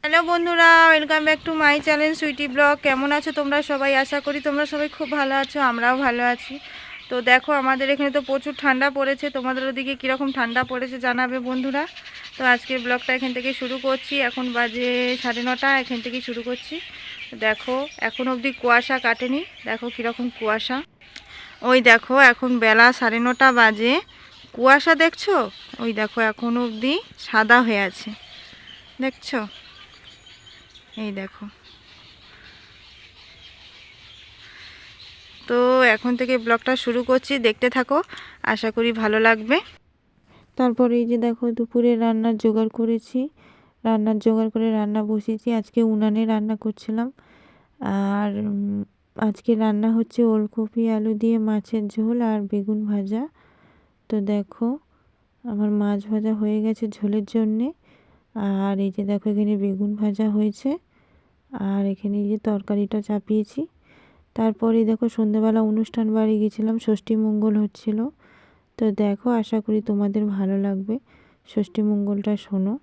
Hello বন্ধুরা, welcome back to my channel Sweety blog. কেমন আছো তোমরা সবাই? আশা করি তোমরা সবাই খুব ভালো আছো, আমরাও ভালো আছি। তো দেখো, আমাদের এখানে তো প্রচুর ঠান্ডা পড়েছে। তোমাদের ওদিকে কীরকম ঠান্ডা পড়েছে জানাবে বন্ধুরা। তো আজকের ব্লগটা এখান থেকে শুরু করছি। এখন বাজে 9:30, এখান থেকেই শুরু করছি। দেখো, এখন অবধি কুয়াশা কাটেনি। দেখো কীরকম কুয়াশা। ওই দেখো, এখন বেলা 9:30 বাজে, কুয়াশা দেখছো? ওই দেখো, এখন অবধি সাদা হয়ে আছে, দেখছো? এই দেখো। তো এখন থেকে ব্লগটা শুরু করছি, দেখতে থাকো, আশা করি ভালো লাগবে। তারপরে এই যে দেখো, দুপুরে রান্নার জোগাড় করেছি। রান্নার জোগাড় করে রান্না বসিয়েছি। আজকে উনানে রান্না করছিলাম। আর আজকে রান্না হচ্ছে ওলকপি আলু দিয়ে মাছের ঝোল আর বেগুন ভাজা। তো দেখো, আমার মাছ ভাজা হয়ে গেছে ঝোলের জন্যে। আর এই যে দেখো, এখানে বেগুন ভাজা হয়েছে। আর এখানে এই যে তরকারিটা চাপিয়েছি। তারপরে দেখো, সন্ধ্যেবেলা অনুষ্ঠান বাড়ি গেছিলাম, ষষ্ঠী মঙ্গল হচ্ছিল। তো দেখো, আশা করি তোমাদের ভালো লাগবে, ষষ্ঠী মঙ্গলটা শোনো।